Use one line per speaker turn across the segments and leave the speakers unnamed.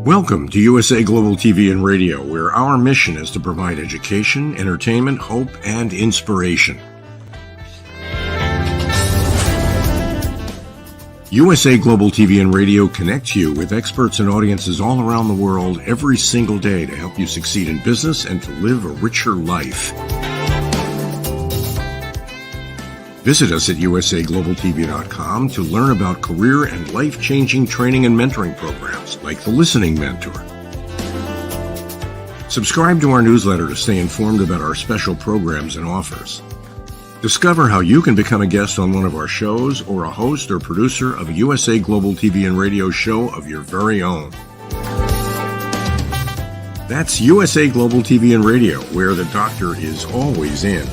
Welcome to USA Global TV and Radio, where our mission is to provide education, entertainment, hope, and inspiration. USA Global TV and Radio connects you with experts and audiences all around the world every single day to help you succeed in business and to live a richer life. Visit us at usaglobaltv.com to learn about career and life-changing training and mentoring programs like the Listening Mentor. Subscribe to our newsletter to stay informed about our special programs and offers. Discover how you can become a guest on one of our shows or a host or producer of a USA Global TV and Radio show of your very own. That's USA Global TV and Radio, where the doctor is always in.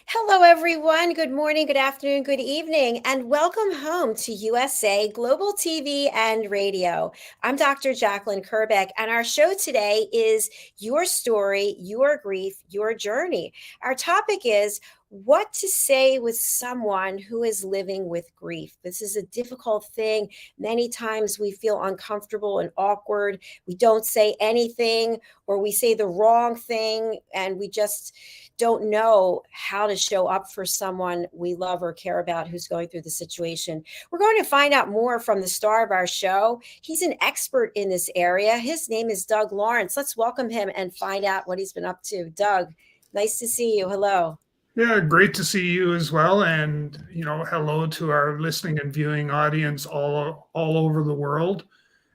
Hello, everyone. Good morning, good afternoon, good evening, and welcome home to USA Global TV and Radio. I'm Dr. JACALYN KERBECK, and our show today is Your Story, Your Grief, Your Journey. Our topic is what to say with someone who is living with grief. This is a difficult thing. Many times we feel uncomfortable and awkward. We don't say anything, or we say the wrong thing, and we just don't know how to show up for someone we love or care about who's going through the situation. We're going to find out more from the star of our show. He's an expert in this area. His name is Doug Lawrence. Let's welcome him and find out what he's been up to. Doug, nice to see you. Hello.
Yeah, great to see you as well. And, hello to our listening and viewing audience all over the world.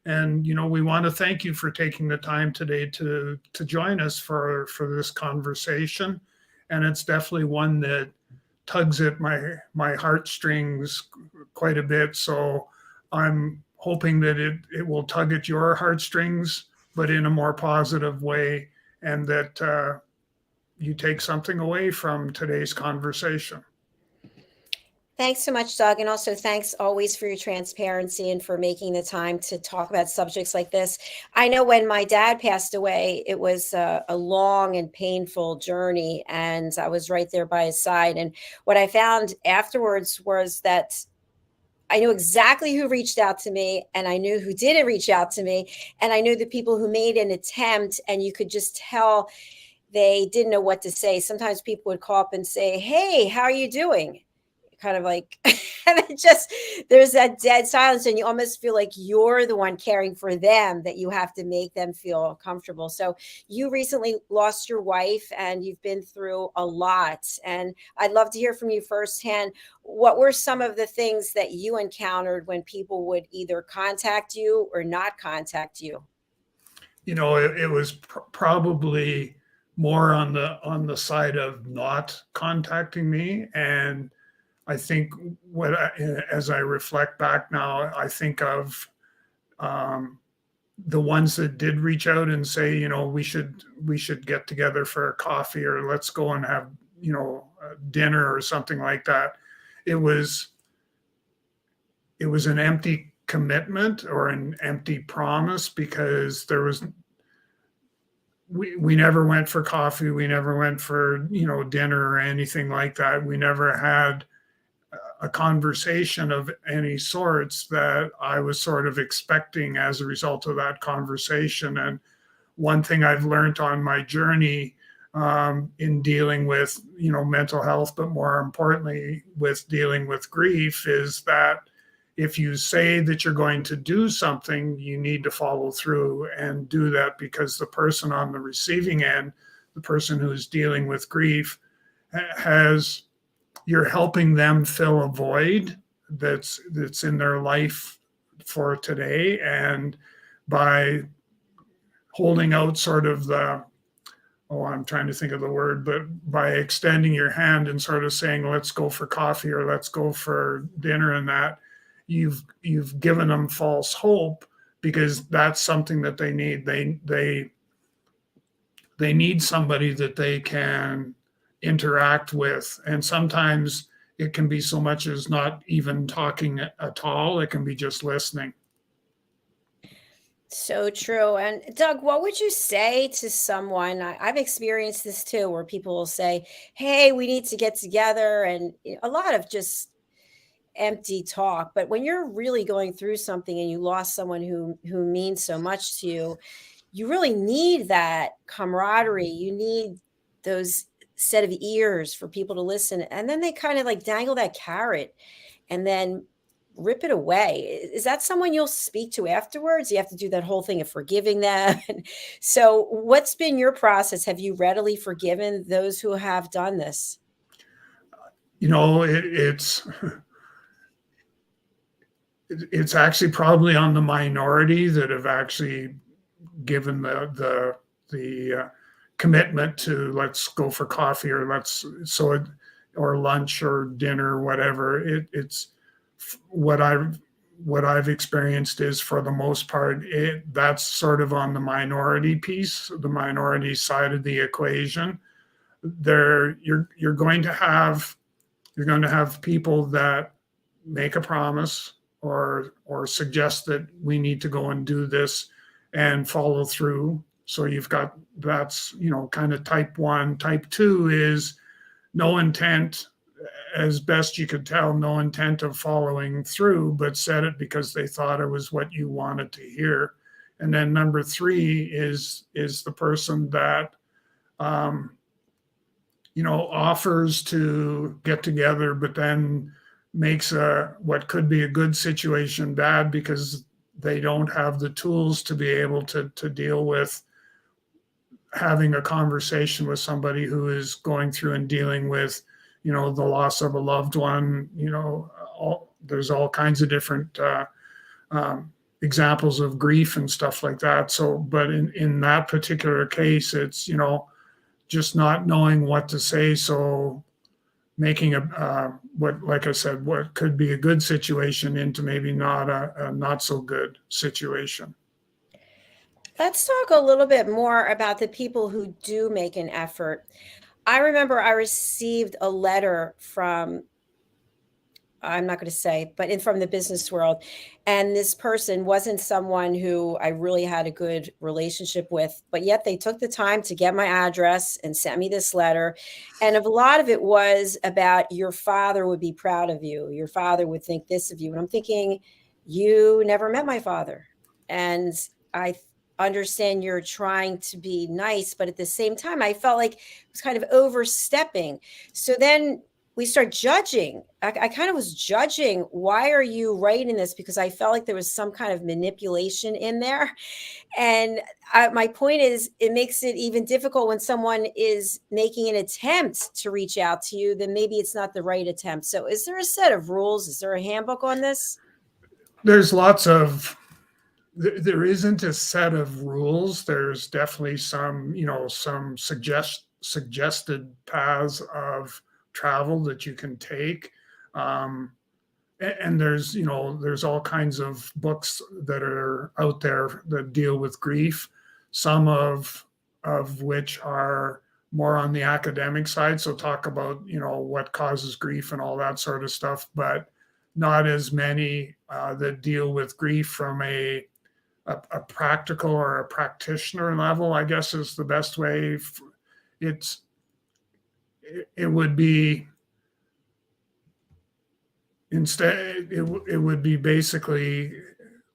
And, we want to thank you for taking the time today to join us for this conversation. And it's definitely one that tugs at my heartstrings quite a bit. So I'm hoping that it will tug at your heartstrings, but in a more positive way, and that you take something away from today's conversation.
Thanks so much, Doug. And also thanks always for your transparency and for making the time to talk about subjects like this. I know when my dad passed away, it was a long and painful journey, and I was right there by his side. And what I found afterwards was that I knew exactly who reached out to me, and I knew who didn't reach out to me. And I knew the people who made an attempt, and you could just tell they didn't know what to say. Sometimes people would call up and say, "Hey, how are you doing?" Kind of like, and it just, there's that dead silence, and you almost feel like you're the one caring for them, that you have to make them feel comfortable. So you recently lost your wife, and you've been through a lot. And I'd love to hear from you firsthand. What were some of the things that you encountered when people would either contact you or not contact you?
It was probably more on the side of not contacting me. And I think as I reflect back now, I think of the ones that did reach out and say, we should get together for a coffee, or let's go and have, dinner or something like that. It was an empty commitment or an empty promise, because we never went for coffee. We never went for, dinner or anything like that. We never had a conversation of any sorts that I was sort of expecting as a result of that conversation. And one thing I've learned on my journey in dealing with, mental health, but more importantly with dealing with grief, is that if you say that you're going to do something, you need to follow through and do that, because the person on the receiving end, the person who's dealing with grief, you're helping them fill a void that's in their life for today. And by holding out sort of I'm trying to think of the word, but by extending your hand and sort of saying, let's go for coffee or let's go for dinner, and that you've given them false hope, because that's something that they need. They need somebody that they can interact with. And sometimes it can be so much as not even talking at all. It can be just listening.
So true. And Doug, what would you say to someone? I've experienced this too, where people will say, "Hey, we need to get together," and a lot of just empty talk. But when you're really going through something and you lost someone who means so much to you, you really need that camaraderie. You need those set of ears for people to listen. And then they kind of like dangle that carrot and then rip it away. Is that someone you'll speak to afterwards? You have to do that whole thing of forgiving them. So, what's been your process? Have you readily forgiven those who have done this?
It's actually probably on the minority that have actually given the commitment to, let's go for coffee, or or lunch or dinner or whatever. It's what I've experienced is, for the most part, that's sort of on the minority piece, the minority side of the equation. There, you're going to have people that make a promise or suggest that we need to go and do this and follow through. So that's kind of type 1. Type 2 is no intent, as best you could tell, no intent of following through, but said it because they thought it was what you wanted to hear. And then number 3 is the person that offers to get together, but then makes what could be a good situation bad because they don't have the tools to be able to deal with having a conversation with somebody who is going through and dealing with, the loss of a loved one. There's all kinds of different examples of grief and stuff like that. So, but in that particular case, it's, just not knowing what to say. So making like I said, what could be a good situation into maybe not a not so good situation.
Let's talk a little bit more about the people who do make an effort. I remember I received a letter from, I'm not going to say, but from the business world. And this person wasn't someone who I really had a good relationship with, but yet they took the time to get my address and sent me this letter. And a lot of it was about, your father would be proud of you. Your father would think this of you. And I'm thinking, you never met my father. And I understand you're trying to be nice, but at the same time, I felt like it was kind of overstepping. So then we start judging. I kind of was judging, why are you writing this? Because I felt like there was some kind of manipulation in there. And my point is, it makes it even difficult when someone is making an attempt to reach out to you, then maybe it's not the right attempt. So is there a set of rules? Is there a handbook on this?
There isn't a set of rules. There's definitely some suggested paths of travel that you can take. And there's all kinds of books that are out there that deal with grief, some of which are more on the academic side. So talk about, what causes grief and all that sort of stuff, but not as many that deal with grief from a practical or a practitioner level, I guess is the best way. It would be, instead, it would be basically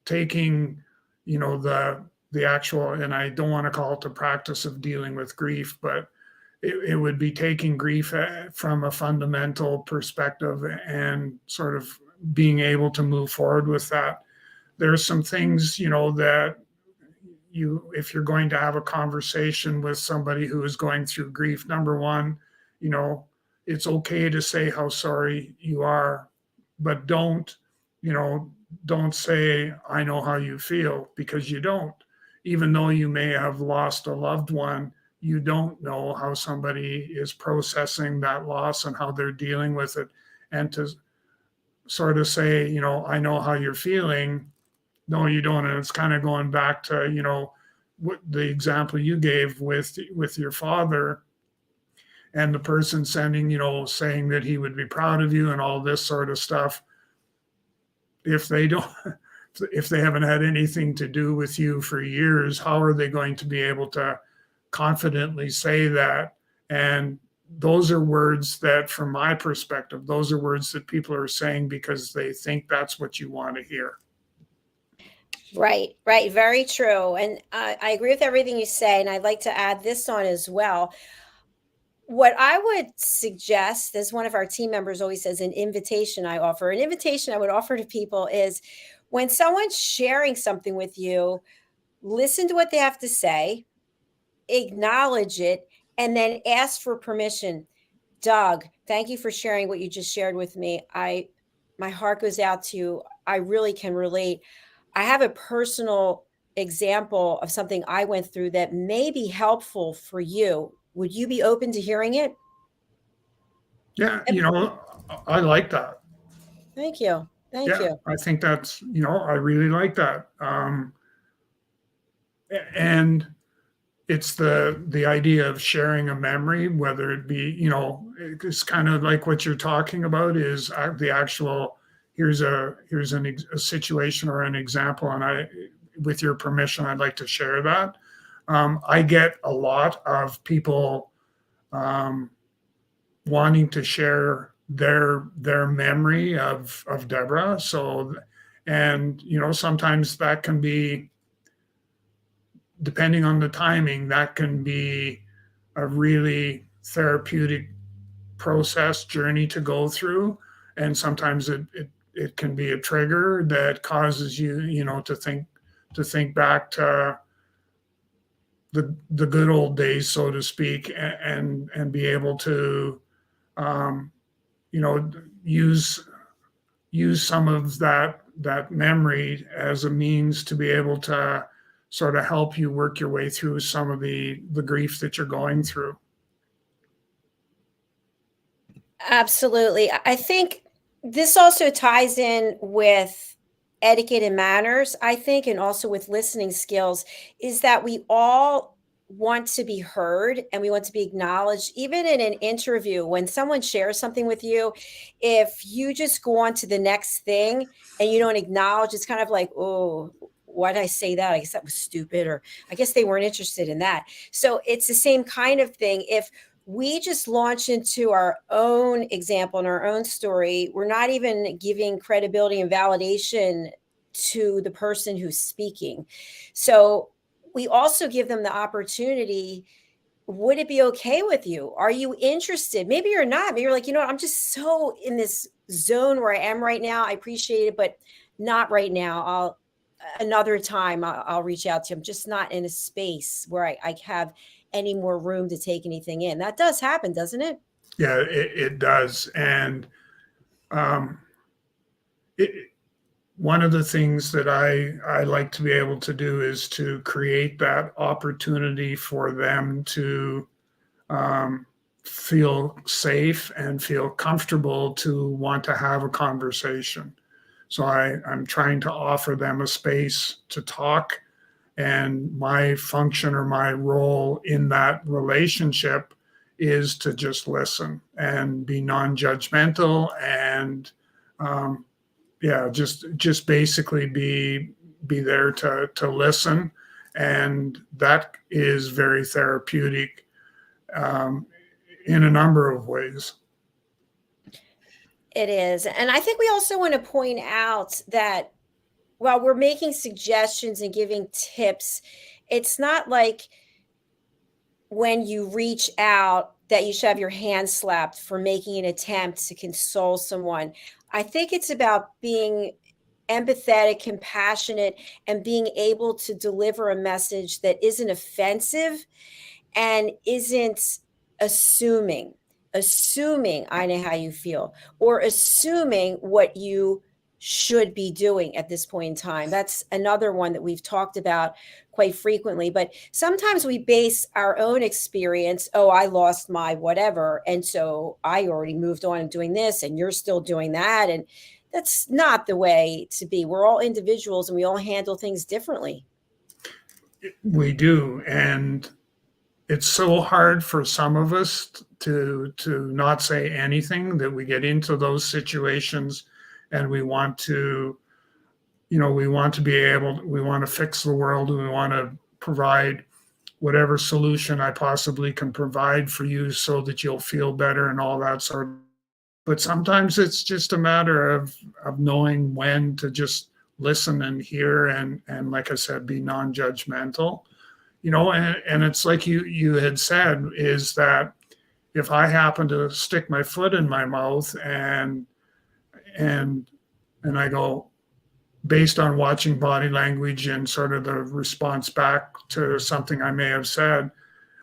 taking, the actual, and I don't want to call it the practice of dealing with grief, but it would be taking grief from a fundamental perspective and sort of being able to move forward with that. There's some things, that if you're going to have a conversation with somebody who is going through grief, number one, it's okay to say how sorry you are, but don't say, I know how you feel, because you don't. Even though you may have lost a loved one, you don't know how somebody is processing that loss and how they're dealing with it. And to sort of say, I know how you're feeling, no, you don't. And it's kind of going back to, what the example you gave with your father, and the person sending, saying that he would be proud of you and all this sort of stuff. If they don't, if they haven't had anything to do with you for years, how are they going to be able to confidently say that? And those are words that, from my perspective, those are words that people are saying because they think that's what you want to hear.
Right, right. Very true. And I agree with everything you say. And I'd like to add this on as well. What I would suggest, as one of our team members always says, an invitation I would offer to people is when someone's sharing something with you, listen to what they have to say, acknowledge it, and then ask for permission. Doug, thank you for sharing what you just shared with me. My heart goes out to you. I really can relate. I have a personal example of something I went through that may be helpful for you. Would you be open to hearing it?
Yeah, I like that.
Thank you. Thank
Yeah,
you.
I think that's, I really like that. And it's the idea of sharing a memory, whether it be, it's kind of like what you're talking about is the actual, here's a situation or an example. And with your permission, I'd like to share that. I get a lot of people wanting to share their memory of Deborah. So, and sometimes that can be, depending on the timing, that can be a really therapeutic process journey to go through. And sometimes it can be a trigger that causes you, to think back to the good old days, so to speak, and be able to, use some of that memory as a means to be able to sort of help you work your way through some of the grief that you're going through.
Absolutely. I think this also ties in with etiquette and manners, I think, and also with listening skills, is that we all want to be heard and we want to be acknowledged. Even in an interview, when someone shares something with you, if you just go on to the next thing and you don't acknowledge, it's kind of like, oh, why did I say that? I guess that was stupid, or I guess they weren't interested in that. So it's the same kind of thing. If we just launch into our own example and our own story, we're not even giving credibility and validation to the person who's speaking. So we also give them the opportunity. Would it be okay with you? Are you interested? Maybe you're not. Maybe you're like, I'm just so in this zone where I am right now. I appreciate it, but not right now. Another time I'll reach out to you. I'm just not in a space where I have any more room to take anything in. That does happen, doesn't it?
Yeah, it does. And one of the things that I like to be able to do is to create that opportunity for them to feel safe and feel comfortable to want to have a conversation. So I'm trying to offer them a space to talk, and my function or my role in that relationship is to just listen and be non-judgmental and just basically be there to listen. And that is very therapeutic in a number of ways.
It is. And I think we also want to point out that while we're making suggestions and giving tips, it's not like when you reach out that you should have your hand slapped for making an attempt to console someone. I think it's about being empathetic, compassionate, and being able to deliver a message that isn't offensive and isn't assuming I know how you feel, or assuming what you should be doing at this point in time. That's another one that we've talked about quite frequently. But sometimes we base our own experience, oh, I lost my whatever, and so I already moved on and doing this, and you're still doing that. And that's not the way to be. We're all individuals and we all handle things differently.
We do. And it's so hard for some of us to not say anything, that we get into those situations and we want to, we want to fix the world, and we want to provide whatever solution I possibly can provide for you so that you'll feel better and all that sort of. But sometimes it's just a matter of knowing when to just listen and hear, and like I said, be non-judgmental. And it's like you had said, is that if I happen to stick my foot in my mouth and I go, based on watching body language and sort of the response back to something I may have said,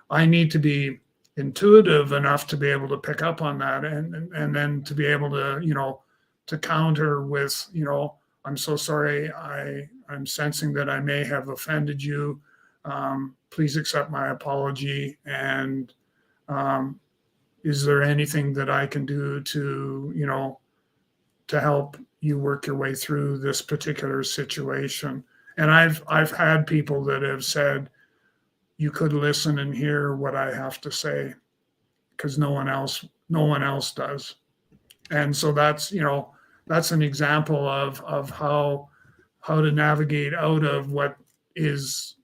I need to be intuitive enough to be able to pick up on that, and then to be able to, to counter with, I'm so sorry, I'm sensing that I may have offended you. Please accept my apology. And is there anything that I can do to, to help you work your way through this particular situation? And I've had people that have said, you could listen and hear what I have to say, because no one else does. And so that's an example of how to navigate out of what is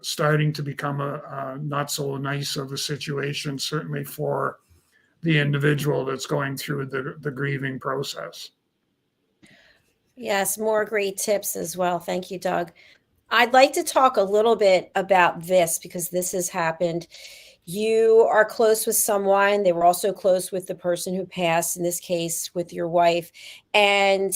starting to become a not so nice of a situation, certainly for the individual that's going through the grieving process.
Yes, more great tips as well. Thank you, Doug. I'd like to talk a little bit about this, because this has happened. You are close with someone. They were also close with the person who passed, in this case with your wife, and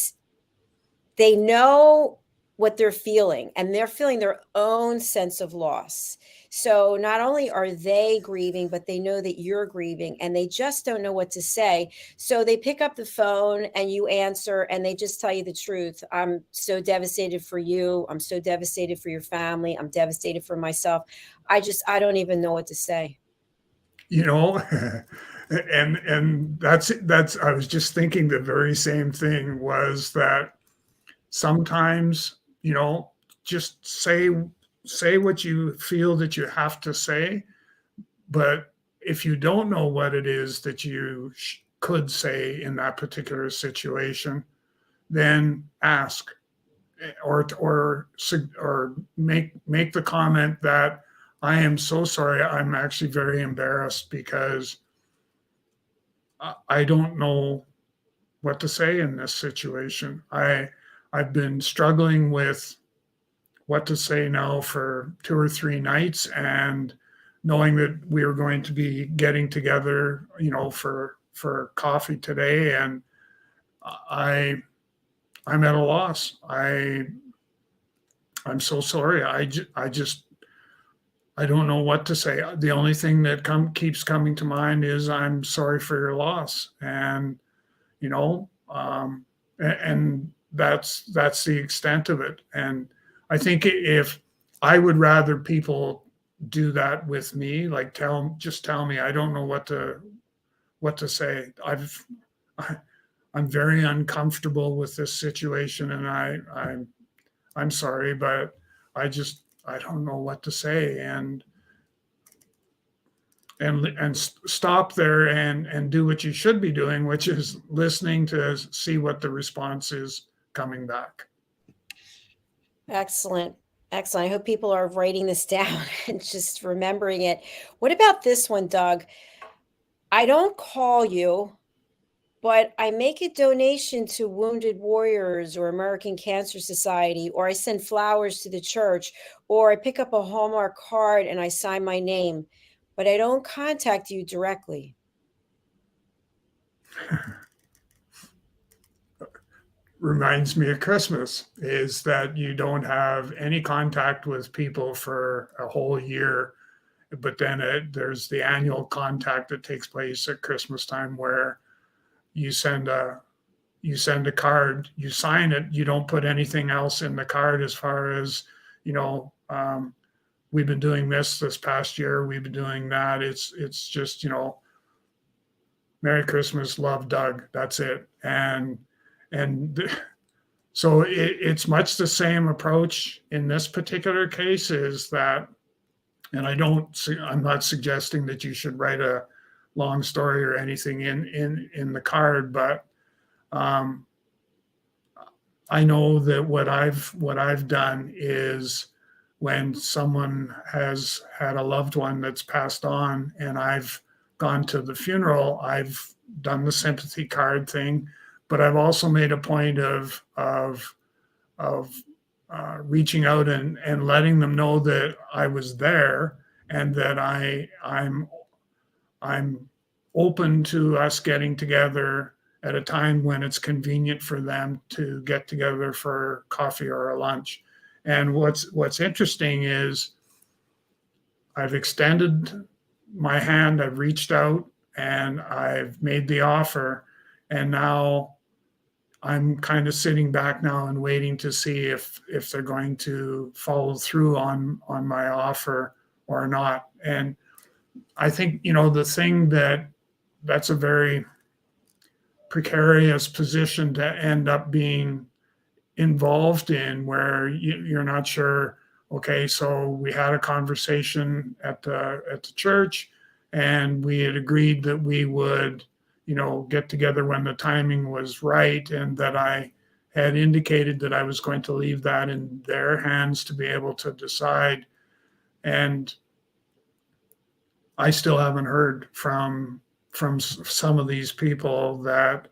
they know what they're feeling, and they're feeling their own sense of loss. So not only are they grieving, but they know that you're grieving, and they just don't know what to say. So they pick up the phone and you answer, and they just tell you the truth. I'm so devastated for you. I'm so devastated for your family. I'm devastated for myself. I don't even know what to say.
And that's I was just thinking the very same thing, was that sometimes, just say what you feel that you have to say. But if you don't know what it is that you could say in that particular situation, then ask, or make the comment that, I am so sorry. I'm actually very embarrassed because I don't know what to say in this situation. I've been struggling with what to say now for 2 or 3 nights, and knowing that we were going to be getting together, for coffee today, and I'm at a loss. I'm so sorry. I don't know what to say. The only thing that keeps coming to mind is, I'm sorry for your loss, and and that's the extent of it. And I think if I would rather people do that with me, like just tell me, I don't know what to say. I'm very uncomfortable with this situation, and I'm sorry, but I don't know what to say, and stop there and do what you should be doing, which is listening to see what the response is coming back.
Excellent. Excellent. I hope people are writing this down and just remembering it. What about this one, Doug? I don't call you, but I make a donation to Wounded Warriors or American Cancer Society, or I send flowers to the church, or I pick up a Hallmark card and I sign my name, but I don't contact you directly.
Reminds me of Christmas, is that you don't have any contact with people for a whole year, but then there's the annual contact that takes place at Christmas time, where you send a card, you sign it, you don't put anything else in the card as far as, we've been doing this past year, we've been doing that. It's just, Merry Christmas, love, Doug. That's it. And so it's much the same approach in this particular case, is that, and I'm not suggesting that you should write a long story or anything in the card, but I know that what I've done is when someone has had a loved one that's passed on and I've gone to the funeral, I've done the sympathy card thing, but I've also made a point of reaching out and letting them know that I was there and that I'm open to us getting together at a time when it's convenient for them to get together for coffee or a lunch. And what's interesting is I've extended my hand, I've reached out, and I've made the offer, and now I'm kind of sitting back now and waiting to see if they're going to follow through on my offer or not. And I think, the thing that's a very precarious position to end up being involved in, where you're not sure, okay, so we had a conversation at the church and we had agreed that we would, get together when the timing was right, and that I had indicated that I was going to leave that in their hands to be able to decide. And I still haven't heard from some of these people that,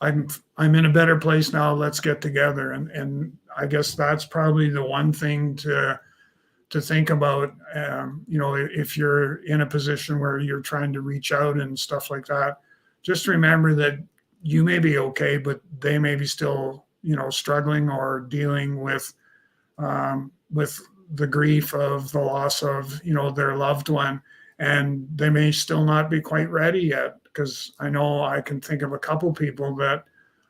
I'm in a better place now. Let's get together. And I guess that's probably the one thing to think about. If you're in a position where you're trying to reach out and stuff like that, just remember that you may be okay, but they may be still, struggling or dealing with the grief of the loss of, their loved one, and they may still not be quite ready yet. Because I know I can think of a couple people that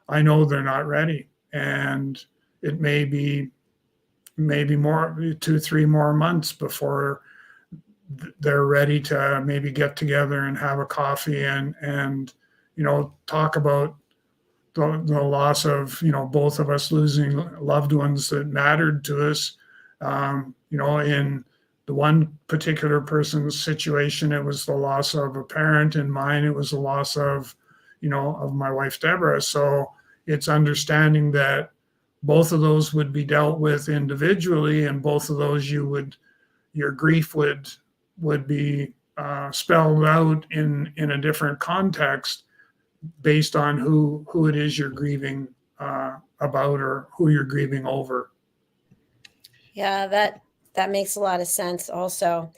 I know they're not ready, and it may be maybe more 2-3 more months before they're ready to maybe get together and have a coffee and talk about the loss of both of us losing loved ones that mattered to us. In the one particular person's situation, it was the loss of a parent. In mine, it was the loss of my wife, Deborah. So it's understanding that both of those would be dealt with individually, and both of those your grief would be spelled out in a different context based on who it is you're grieving about, or who you're grieving over.
Yeah, that makes a lot of sense also.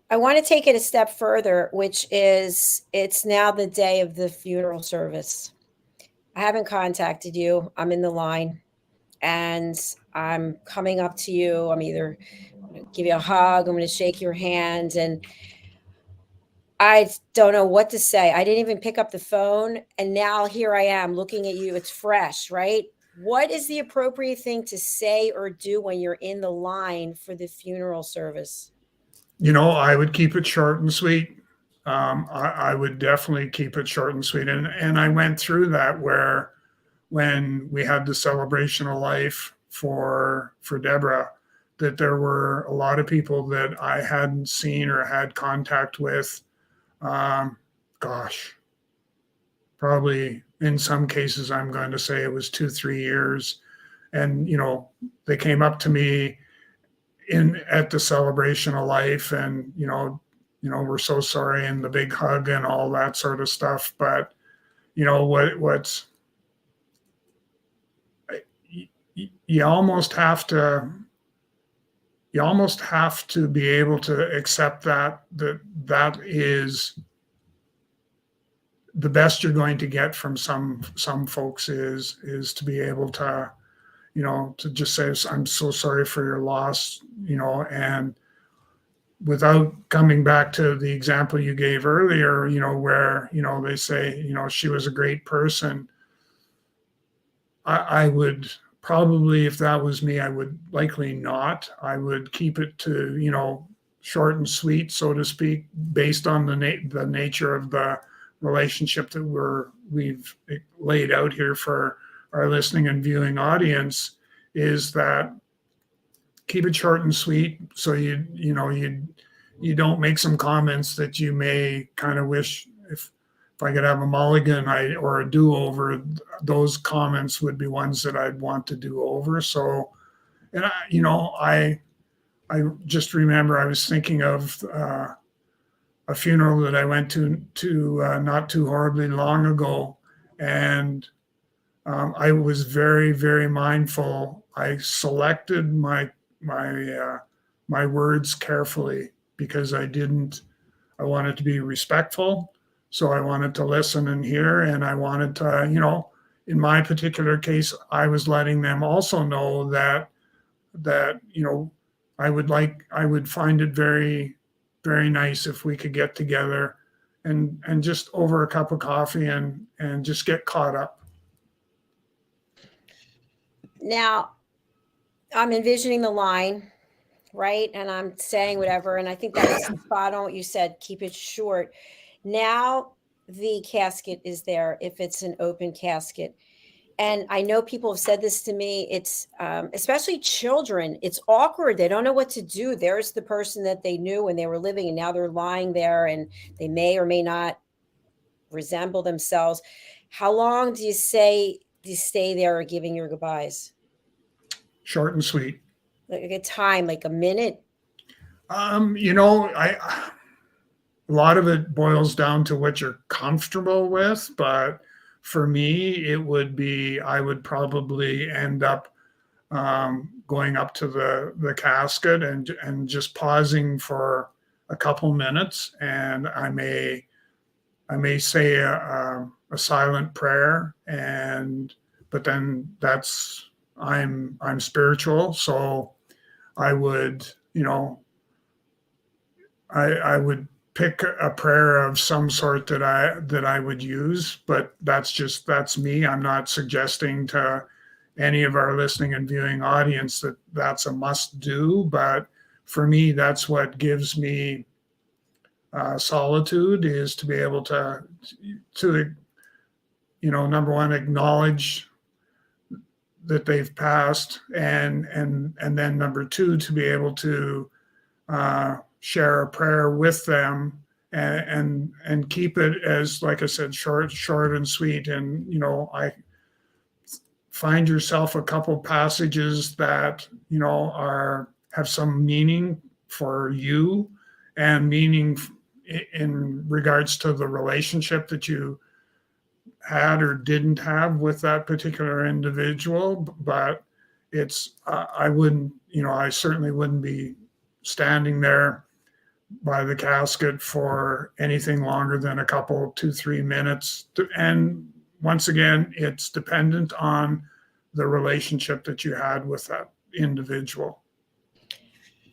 I want to take it a step further, which is it's now the day of the funeral service. I haven't contacted you. I'm in the line and I'm coming up to you. I'm either going to give you a hug, I'm going to shake your hand, and I don't know what to say. I didn't even pick up the phone. And now here I am looking at you. It's fresh, right? What is the appropriate thing to say or do when you're in the line for the funeral service?
I would keep it short and sweet. I would definitely keep it short and sweet. And I went through that where when we had the celebration of life for Deborah, that there were a lot of people that I hadn't seen or had contact with. Probably in some cases, I'm going to say it was 2-3 years. And, they came up to me at the celebration of life, and, we're so sorry, and the big hug and all that sort of stuff. But, what's, you almost have to be able to accept that is the best you're going to get from some folks is to be able to, to just say, I'm so sorry for your loss, and without coming back to the example you gave earlier, where, they say, she was a great person. I would probably, if that was me, I would likely not. I would keep it to, short and sweet, so to speak, based on the nature of the relationship that we've laid out here for our listening and viewing audience, is that keep it short and sweet. So you don't make some comments that you may kind of wish if I could have a mulligan or a do-over, those comments would be ones that I'd want to do over. So, and I just remember I was thinking of a funeral that I went to not too horribly long ago, and I was very, very mindful. I selected my words carefully because I wanted to be respectful. So I wanted to listen and hear, and I wanted to, in my particular case, I was letting them also know that I would find it very, very nice if we could get together and just over a cup of coffee and just get caught up.
Now, I'm envisioning the line, right? And I'm saying whatever. And I think that was spot on what you said. Keep it short. Now the casket is there if it's an open casket. And I know people have said this to me. It's especially children. It's awkward. They don't know what to do. There's the person that they knew when they were living, and now they're lying there, and they may or may not resemble themselves. How long do you stay there giving your goodbyes?
Short and sweet.
Like a time, like a minute?
A lot of it boils down to what you're comfortable with, but for me, I would probably end up going up to the casket and just pausing for a couple minutes, and I may say a silent prayer, but then I'm spiritual, so I would I would pick a prayer of some sort that I would use, but that's me. I'm not suggesting to any of our listening and viewing audience that that's a must do, but for me, that's what gives me solitude, is to be able to number one, acknowledge that they've passed, and then number two, to be able to share a prayer with them and keep it as, like I said, short and sweet. And I find yourself a couple passages that have some meaning for you and meaning in regards to the relationship that you had or didn't have with that particular individual. But I certainly wouldn't be standing there by the casket for anything longer than a couple, 2-3 minutes. And once again, it's dependent on the relationship that you had with that individual.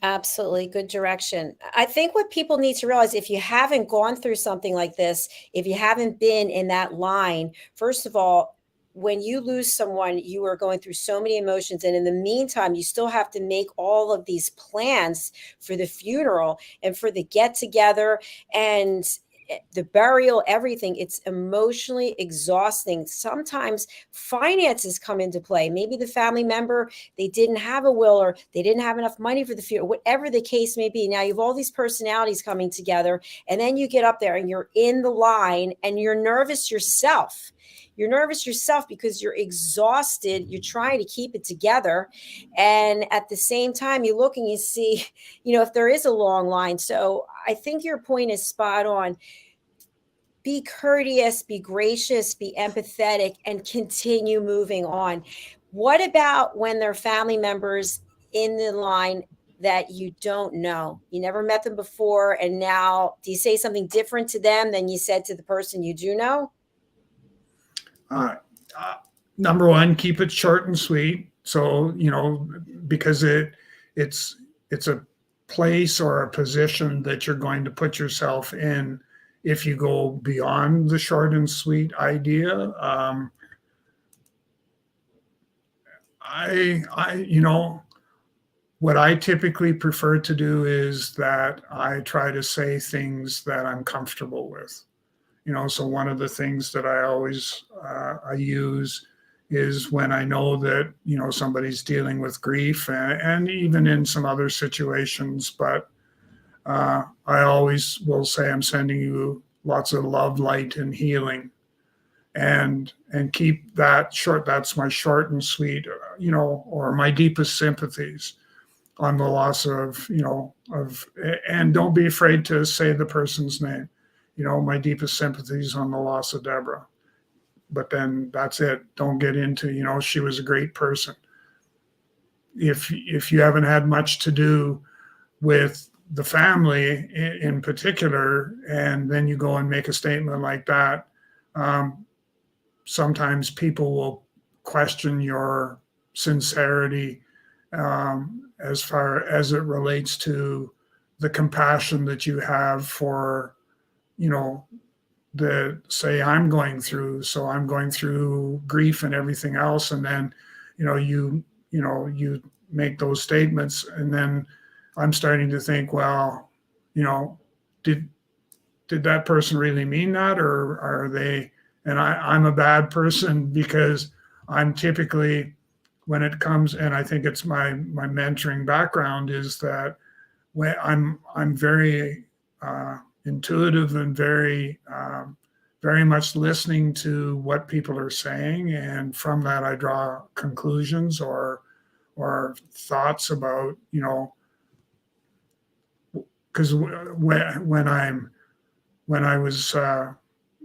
Absolutely. Good direction. I think what people need to realize, if you haven't gone through something like this, if you haven't been in that line, first of all, when you lose someone, you are going through so many emotions. And in the meantime, you still have to make all of these plans for the funeral and for the get together and the burial, everything. It's emotionally exhausting. Sometimes finances come into play. Maybe the family member, they didn't have a will, or they didn't have enough money for the funeral, whatever the case may be. Now you have all these personalities coming together, and then you get up there and you're in the line and you're nervous yourself. You're nervous yourself because you're exhausted. You're trying to keep it together. And at the same time, you look and you see, if there is a long line. So I think your point is spot on. Be courteous, be gracious, be empathetic, and continue moving on. What about when there are family members in the line that you don't know? You never met them before, and now do you say something different to them than you said to the person you do know?
Number one, keep it short and sweet. So, because it's a place or a position that you're going to put yourself in if you go beyond the short and sweet idea. What I typically prefer to do is that I try to say things that I'm comfortable with. So one of the things that I always I use is when I know that somebody's dealing with grief, and even in some other situations. But I always will say, I'm sending you lots of love, light, and healing, and keep that short. That's my short and sweet, or my deepest sympathies on the loss of, and don't be afraid to say the person's name. My deepest sympathies on the loss of Deborah. But then that's it. Don't get into, she was a great person. If you haven't had much to do with the family in particular, and then you go and make a statement like that, sometimes people will question your sincerity, as far as it relates to the compassion that you have for, say I'm going through grief and everything else. And then, you make those statements, and then I'm starting to think, well, did that person really mean that, or are they? And I'm a bad person because I'm typically, when it comes, and I think it's my mentoring background, is that when I'm very intuitive and very much listening to what people are saying, and from that I draw conclusions or thoughts about, because when I was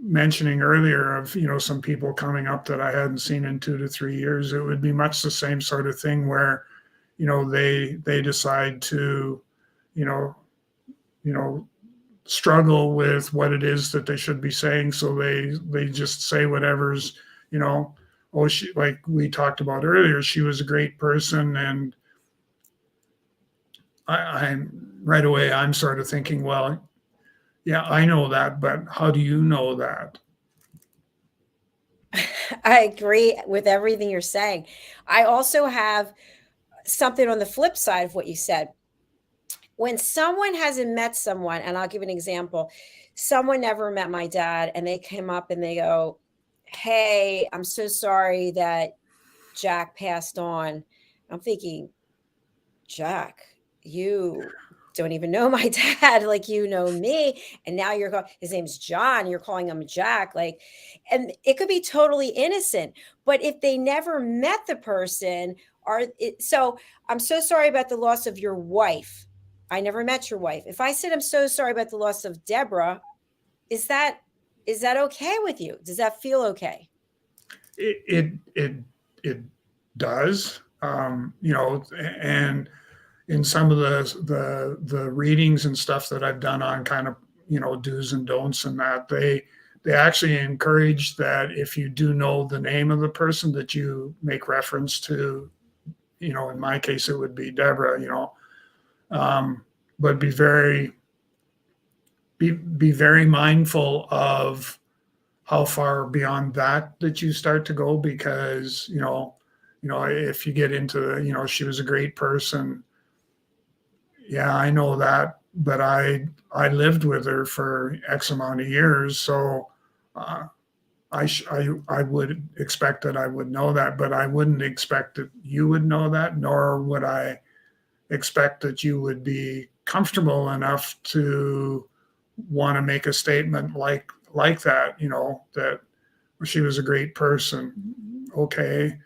mentioning earlier of, some people coming up that I hadn't seen in 2 to 3 years, it would be much the same sort of thing where, they decide to, struggle with what it is that they should be saying. So they just say whatever's, she, like we talked about earlier, she was a great person. And I'm right away, I'm sort of thinking, well, yeah, I know that, but how do you know that?
I agree with everything you're saying. I also have something on the flip side of what you said. When someone hasn't met someone, and I'll give an example, someone never met my dad, and they came up and they go, "Hey, I'm so sorry that Jack passed on." I'm thinking, Jack, you don't even know my dad, like, you know me, and now you're going, his name's John, you're calling him Jack, like, and it could be totally innocent, but if they never met the person, so I'm so sorry about the loss of your wife. I never met your wife. If I said I'm so sorry about the loss of Deborah, is that okay with you? Does that feel okay?
It does, and in some of the readings and stuff that I've done on kind of, do's and don'ts, and that they actually encourage that if you do know the name of the person, that you make reference to, in my case it would be Deborah, but be very mindful of how far beyond that you start to go, because if you get into she was a great person, yeah, I know that, but I lived with her for X amount of years, so I would expect that I would know that, but I wouldn't expect that you would know that, nor would I expect that you would be comfortable enough to want to make a statement like that, that she was a great person. Okay,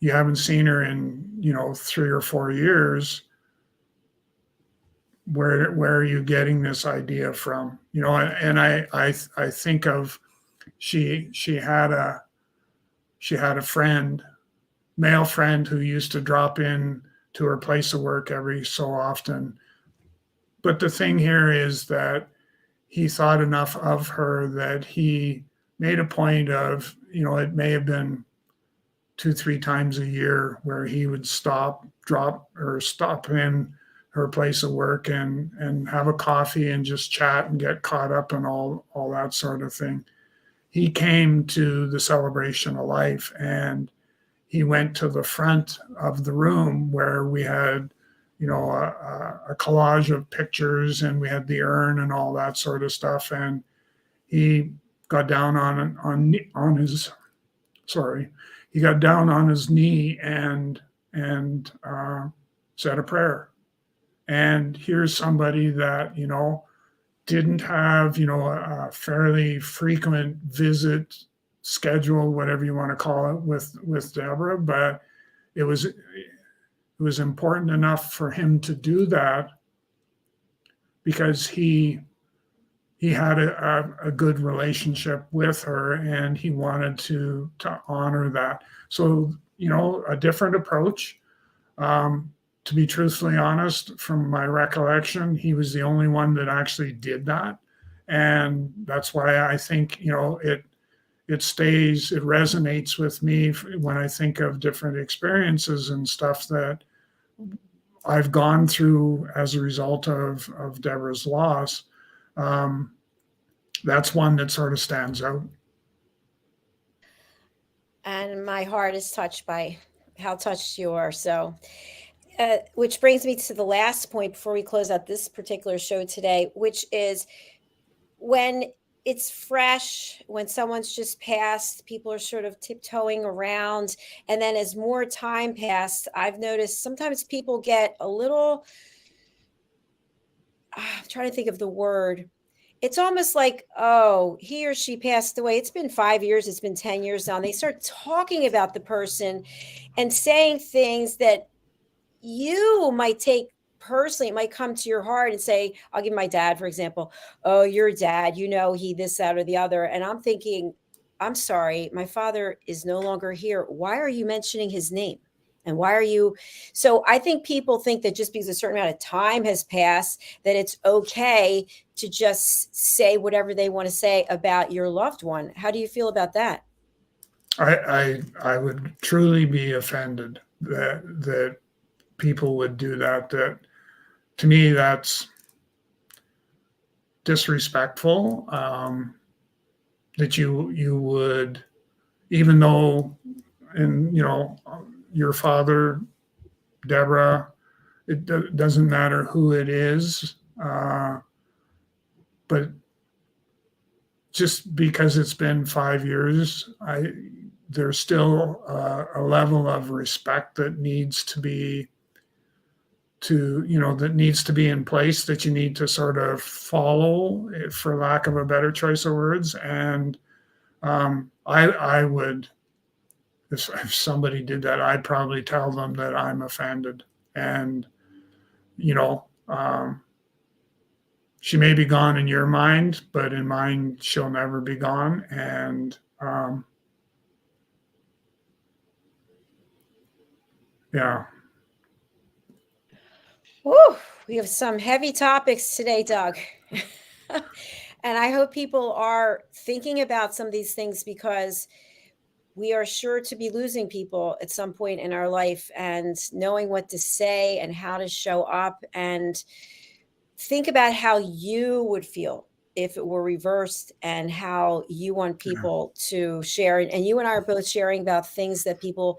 you haven't seen her in 3 or 4 years. Where are you getting this idea from? And I think of, she had a friend, male friend, who used to drop in to her place of work every so often. But the thing here is that he thought enough of her that he made a point of, it may have been 2-3 times a year where he would stop in her place of work and have a coffee and just chat and get caught up and all that sort of thing. He came to the celebration of life, and he went to the front of the room where we had, a collage of pictures, and we had the urn and all that sort of stuff. And he got down on his knee and said a prayer. And here's somebody that, didn't have, a fairly frequent visit schedule, whatever you want to call it, with Deborah, but it was important enough for him to do that because he had a good relationship with her, and he wanted to honor that. So, a different approach. To be truthfully honest, from my recollection, he was the only one that actually did that. And that's why I think, it resonates with me when I think of different experiences and stuff that I've gone through as a result of Deborah's loss. That's one that sort of stands out.
And my heart is touched by how touched you are. So, which brings me to the last point before we close out this particular show today, which is when it's fresh, when someone's just passed, people are sort of tiptoeing around. And then as more time passed, I've noticed sometimes people get a little, I'm trying to think of the word. It's almost like, oh, he or she passed away. It's been 5 years. It's been 10 years now. And they start talking about the person and saying things that you might take personally. It might come to your heart and say, I'll give my dad, for example. Oh, your dad, he this, that, or the other. And I'm thinking, I'm sorry, my father is no longer here. Why are you mentioning his name? And why are you? So I think people think that just because a certain amount of time has passed, that it's okay to just say whatever they want to say about your loved one. How do you feel about that?
I would truly be offended that people would do that. That, to me, that's disrespectful. That you would, even though, and your father, Deborah, it doesn't matter who it is, but just because it's been 5 years, there's still a level of respect that needs to be in place, that you need to sort of follow, for lack of a better choice of words. And I would, if somebody did that, I'd probably tell them that I'm offended. And, she may be gone in your mind, but in mine, she'll never be gone. And yeah.
Woo, we have some heavy topics today, Doug. And I hope people are thinking about some of these things, because we are sure to be losing people at some point in our life, and knowing what to say and how to show up, and think about how you would feel if it were reversed, and how you want people to share. And you and I are both sharing about things that people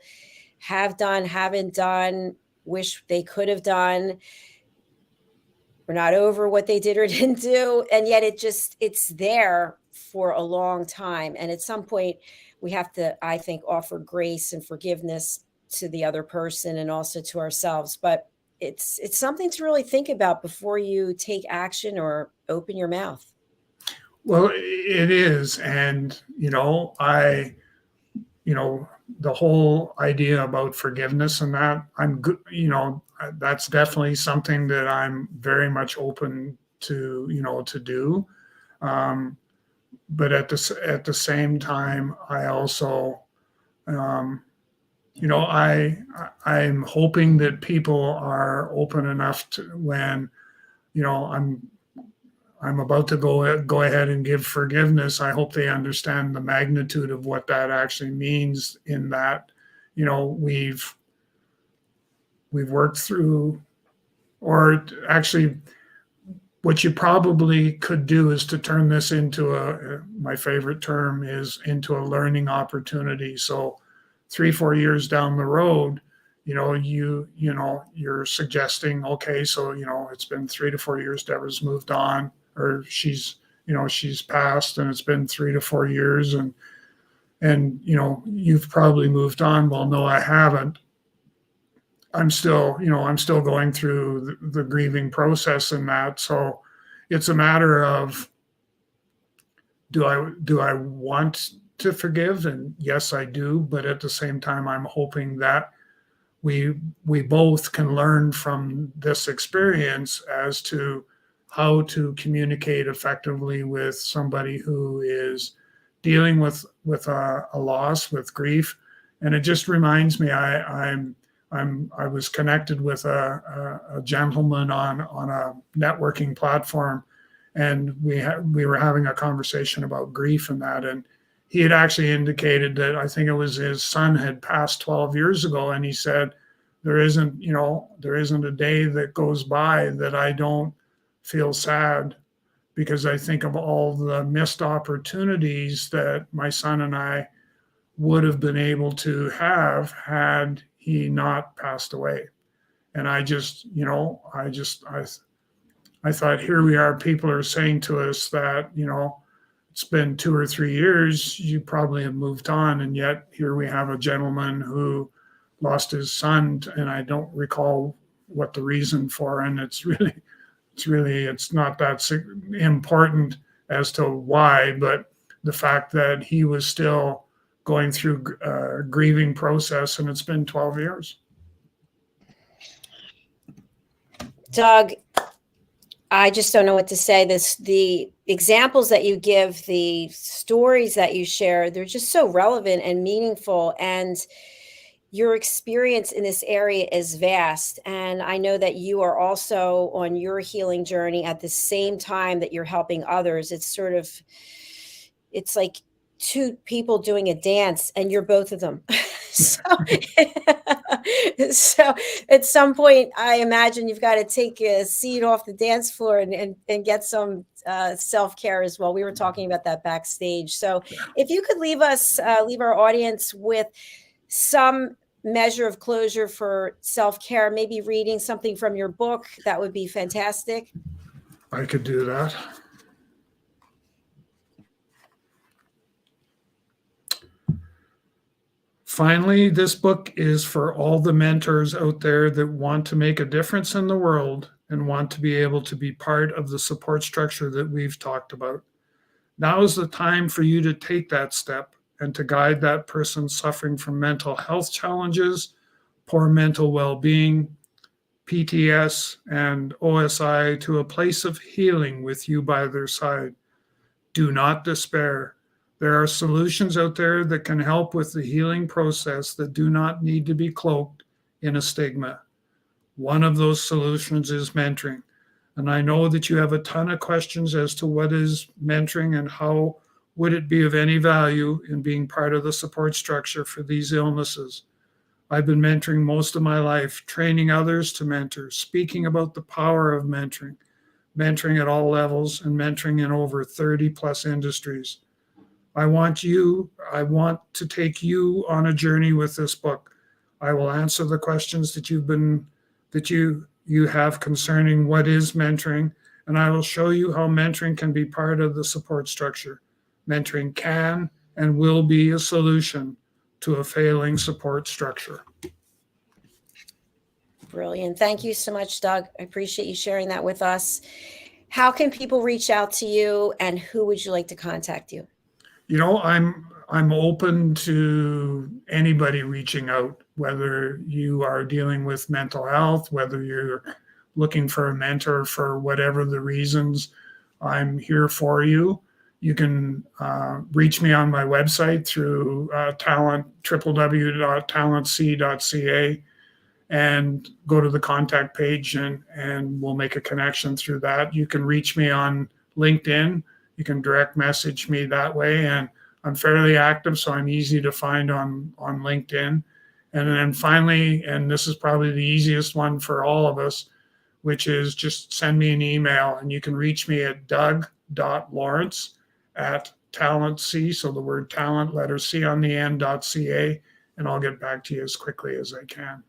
have done, haven't done, wish they could have done. We're not over what they did or didn't do. And yet it's there for a long time. And at some point we have to, I think, offer grace and forgiveness to the other person and also to ourselves. But it's something to really think about before you take action or open your mouth.
Well, it is. And, the whole idea about forgiveness and that, I'm good, that's definitely something that I'm very much open to, to do. But at the same time, I also, I'm hoping that people are open enough to, when, I'm about to go ahead and give forgiveness, I hope they understand the magnitude of what that actually means, in that, we've worked through, or actually what you probably could do is to turn this into my favorite term is into a learning opportunity. So 3-4 years down the road, you're suggesting, okay, so, it's been 3 to 4 years, Deborah's moved on, or she's passed, and it's been 3 to 4 years, and you've probably moved on. Well, no, I haven't. I'm still going through the grieving process and that. So it's a matter of, do I want to forgive? And yes, I do. But at the same time, I'm hoping that we both can learn from this experience as to how to communicate effectively with somebody who is dealing with a loss, with grief. And it just reminds me, I was connected with a gentleman on a networking platform, and we were having a conversation about grief and that. And he had actually indicated that I think it was his son had passed 12 years ago, and he said, there isn't a day that goes by that I don't feel sad, because I think of all the missed opportunities that my son and I would have been able to have had he not passed away. And I thought, here we are, people are saying to us that, it's been 2 or 3 years, you probably have moved on. And yet here we have a gentleman who lost his son, and I don't recall what the reason for, and it's not that important as to why, but the fact that he was still going through a grieving process, and it's been 12 years.
Doug, I just don't know what to say. The examples that you give, the stories that you share, they're just so relevant and meaningful. And your experience in this area is vast. And I know that you are also on your healing journey at the same time that you're helping others. It's like two people doing a dance, and you're both of them. So, so at some point, I imagine you've got to take a seat off the dance floor and get some self-care as well. We were talking about that backstage. So if you could leave our audience with some measure of closure for self-care, maybe reading something from your book, that would be fantastic.
I could do that. Finally, this book is for all the mentors out there that want to make a difference in the world and want to be able to be part of the support structure that we've talked about. Now is the time for you to take that step and to guide that person suffering from mental health challenges, poor mental well-being, PTS, and OSI to a place of healing with you by their side. Do not despair. There are solutions out there that can help with the healing process that do not need to be cloaked in a stigma. One of those solutions is mentoring. And I know that you have a ton of questions as to what is mentoring and how would it be of any value in being part of the support structure for these illnesses. I've been mentoring most of my life, training others to mentor, speaking about the power of mentoring at all levels, and mentoring in over 30 plus industries. I want to take you on a journey with this book. I will answer the questions that you have concerning what is mentoring, and I will show you how mentoring can be part of the support structure. Mentoring can and will be a solution to a failing support structure.
Brilliant. Thank you so much, Doug. I appreciate you sharing that with us. How can people reach out to you, and who would you like to contact you?
I'm open to anybody reaching out, whether you are dealing with mental health, whether you're looking for a mentor for whatever the reasons. I'm here for you. You can reach me on my website through www.talentc.ca, and go to the contact page, and we'll make a connection through that. You can reach me on LinkedIn. You can direct message me that way, and I'm fairly active, so I'm easy to find on LinkedIn. And then finally, and this is probably the easiest one for all of us, which is just send me an email, and you can reach me at doug.lawrence@TalentC, so the word talent, letter C on the end, .ca, and I'll get back to you as quickly as I can.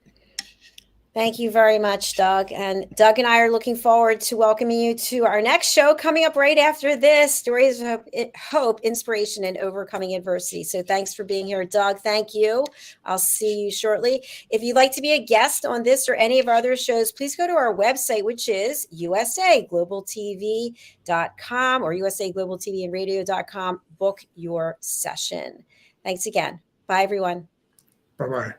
Thank you very much, Doug. And Doug and I are looking forward to welcoming you to our next show coming up right after this, Stories of Hope, Inspiration, and Overcoming Adversity. So thanks for being here, Doug. Thank you. I'll see you shortly. If you'd like to be a guest on this or any of our other shows, please go to our website, which is usaglobaltv.com or usaglobaltvandradio.com. Book your session. Thanks again. Bye, everyone.
Bye-bye.